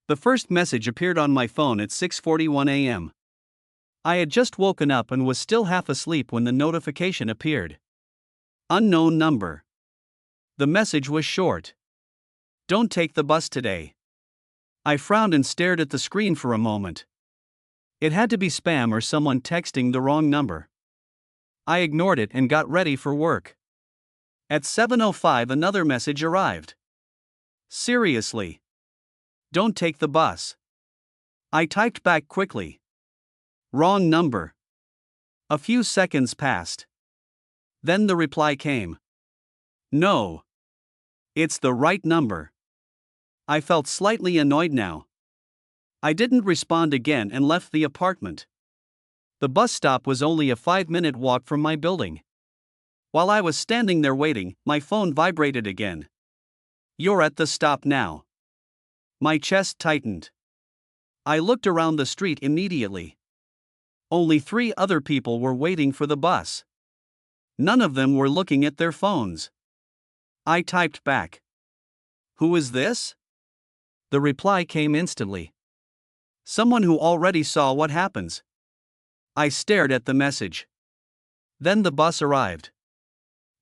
The first message appeared on my phone at 6:41 a.m. I had just woken up and was still half asleep when the notification appeared. Unknown number. The message was short. Don't take the bus today. I frowned and stared at the screen for a moment. It had to be spam or someone texting the wrong number. I ignored it and got ready for work. At 7:05 another message arrived. Seriously. Don't take the bus. I typed back quickly. Wrong number. A few seconds passed. Then the reply came. No. It's the right number. I felt slightly annoyed now. I didn't respond again and left the apartment. The bus stop was only a 5-minute walk from my building. While I was standing there waiting, my phone vibrated again. You're at the stop now. My chest tightened. I looked around the street immediately. Only 3 other people were waiting for the bus. None of them were looking at their phones. I typed back. Who is this? The reply came instantly. Someone who already saw what happens. I stared at the message. Then the bus arrived.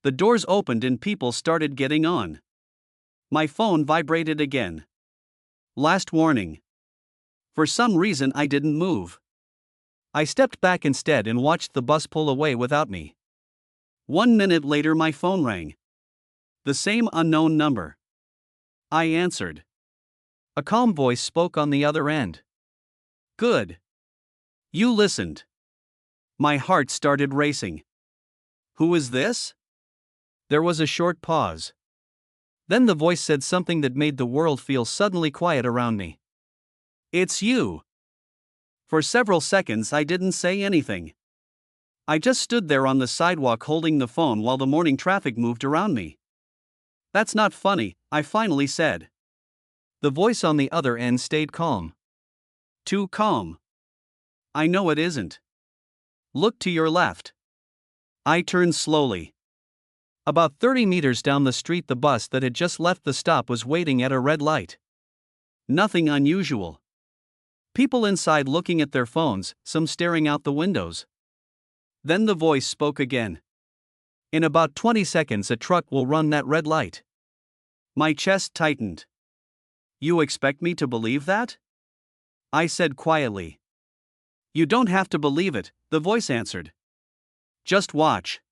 The doors opened and people started getting on. My phone vibrated again. Last warning. For some reason I didn't move. I stepped back instead and watched the bus pull away without me. 1 minute later my phone rang. The same unknown number. I answered. A calm voice spoke on the other end. Good. You listened. My heart started racing. Who is this? There was a short pause. Then the voice said something that made the world feel suddenly quiet around me. It's you. For several seconds I didn't say anything. I just stood there on the sidewalk holding the phone while the morning traffic moved around me. That's not funny, I finally said. The voice on the other end stayed calm. Too calm. I know it isn't. Look to your left. I turned slowly. About 30 meters down the street, the bus that had just left the stop was waiting at a red light. Nothing unusual. People inside looking at their phones, some staring out the windows. Then the voice spoke again. In about 20 seconds, a truck will run that red light. My chest tightened. You expect me to believe that? I said quietly. You don't have to believe it, the voice answered. Just watch.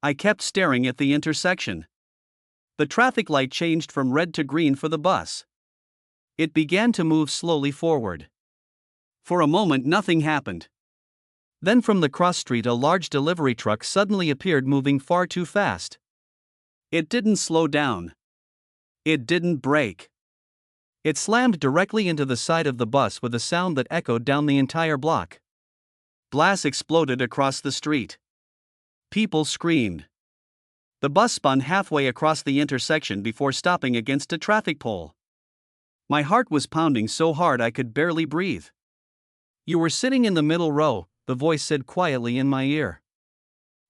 I kept staring at the intersection. The traffic light changed from red to green for the bus. It began to move slowly forward. For a moment nothing happened. Then from the cross street a large delivery truck suddenly appeared, moving far too fast. It didn't slow down. It didn't brake. It slammed directly into the side of the bus with a sound that echoed down the entire block. Glass exploded across the street. People screamed. The bus spun halfway across the intersection before stopping against a traffic pole. My heart was pounding so hard I could barely breathe. You were sitting in the middle row, the voice said quietly in my ear.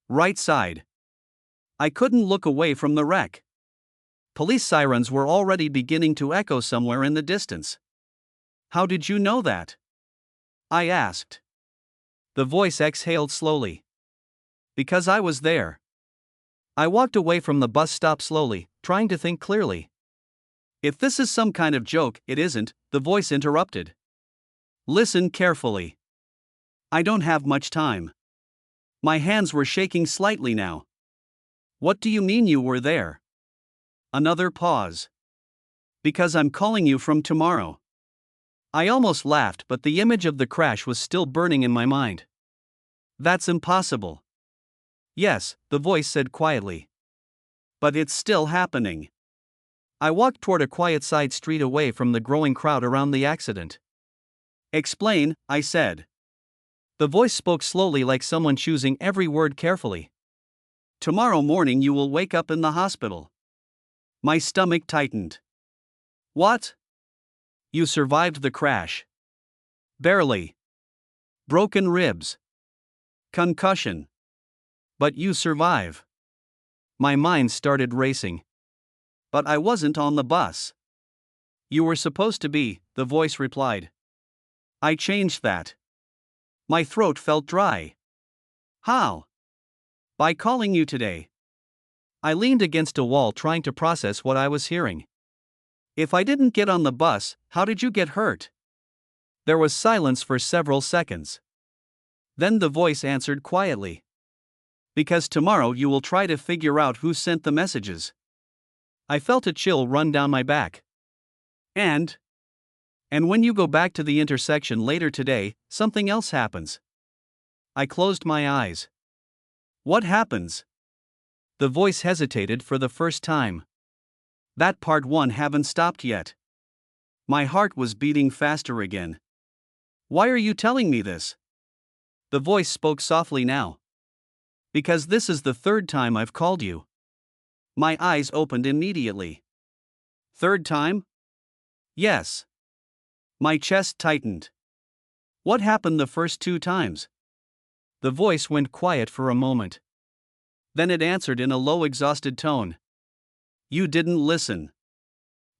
Right side. I couldn't look away from the wreck. Police sirens were already beginning to echo somewhere in the distance. How did you know that? I asked. The voice exhaled slowly. Because I was there. I walked away from the bus stop slowly, trying to think clearly. If this is some kind of joke, it isn't, the voice interrupted. Listen carefully. I don't have much time. My hands were shaking slightly now. What do you mean you were there? Another pause. Because I'm calling you from tomorrow. I almost laughed, but the image of the crash was still burning in my mind. That's impossible. Yes, the voice said quietly. But it's still happening. I walked toward a quiet side street away from the growing crowd around the accident. Explain, I said. The voice spoke slowly, like someone choosing every word carefully. Tomorrow morning you will wake up in the hospital. My stomach tightened. What? You survived the crash. Barely. Broken ribs. Concussion. But you survive. My mind started racing. But I wasn't on the bus. You were supposed to be, the voice replied. I changed that. My throat felt dry. How? By calling you today. I leaned against a wall trying to process what I was hearing. If I didn't get on the bus, how did you get hurt? There was silence for several seconds. Then the voice answered quietly. Because tomorrow you will try to figure out who sent the messages. I felt a chill run down my back. And when you go back to the intersection later today, something else happens. I closed my eyes. What happens? The voice hesitated for the first time. That part 1 haven't stopped yet. My heart was beating faster again. Why are you telling me this? The voice spoke softly now. Because this is the 3rd time I've called you. My eyes opened immediately. 3rd time? Yes. My chest tightened. What happened the first 2 times? The voice went quiet for a moment. Then it answered in a low, exhausted tone. You didn't listen.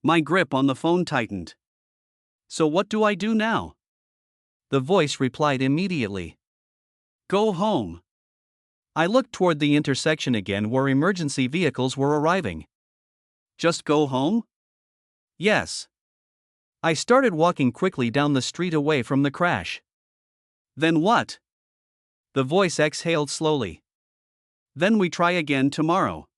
My grip on the phone tightened. So what do I do now? The voice replied immediately. Go home. I looked toward the intersection again where emergency vehicles were arriving. Just go home? Yes. I started walking quickly down the street away from the crash. Then what? The voice exhaled slowly. Then we try again tomorrow.